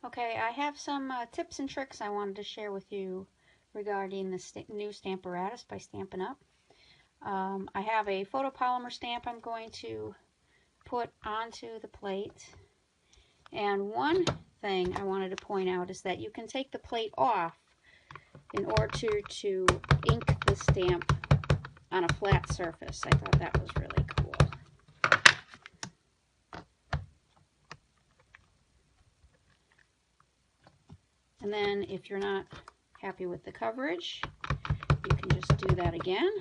Okay, I have some tips and tricks I wanted to share with you regarding the new Stamparatus by Stampin' Up. I have a photopolymer stamp I'm going to put onto the plate. And one thing I wanted to point out is that you can take the plate off in order to ink the stamp on a flat surface. I thought that was really cool. And then if you're not happy with the coverage, you can just do that again.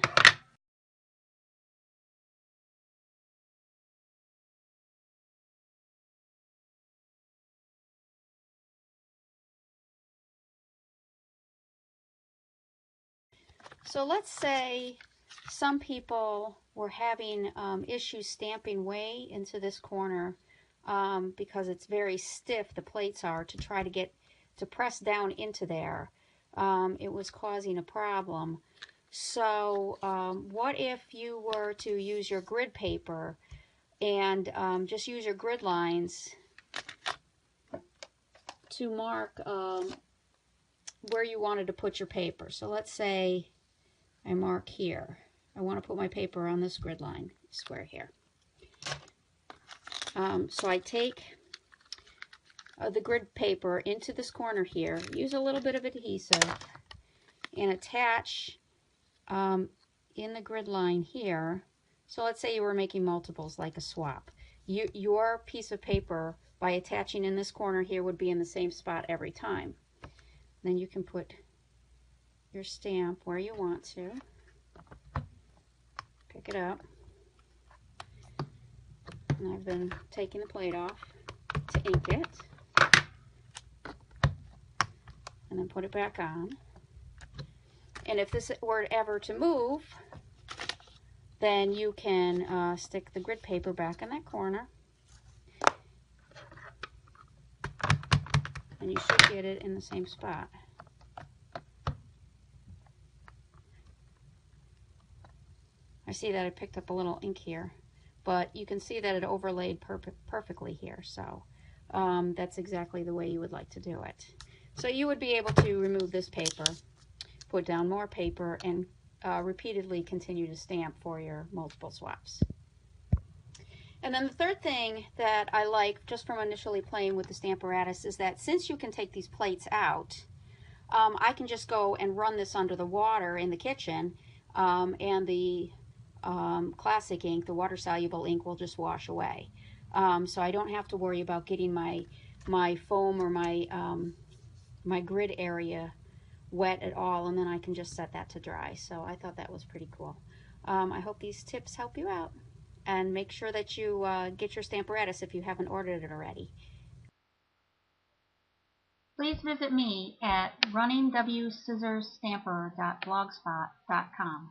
So let's say some people were having issues stamping way into this corner because it's very stiff, the plates are, to try to get to press down into there. It was causing a problem. So what if you were to use your grid paper and just use your grid lines to mark where you wanted to put your paper. So let's say I mark here. I want to put my paper on this grid line square here. So I take the grid paper into this corner here, use a little bit of adhesive, and attach in the grid line here. So let's say you were making multiples like a swap. Your piece of paper, by attaching in this corner here, would be in the same spot every time. Then you can put your stamp where you want to. Pick it up. And I've been taking the plate off to ink it. And then put it back on. And if this were ever to move, then you can stick the grid paper back in that corner. And you should get it in the same spot. I see that I picked up a little ink here, but you can see that it overlaid perfectly here. So that's exactly the way you would like to do it. So you would be able to remove this paper, put down more paper, and repeatedly continue to stamp for your multiple swaps. And then the third thing that I like just from initially playing with the Stamparatus is that since you can take these plates out, I can just go and run this under the water in the kitchen, and the classic ink, the water-soluble ink, will just wash away. So I don't have to worry about getting my foam or my grid area wet at all, and then I can just set that to dry. So I thought that was pretty cool. I hope these tips help you out, and make sure that you get your Stamparatus if you haven't ordered it already. Please visit me at runningwscissorsstamper.blogspot.com.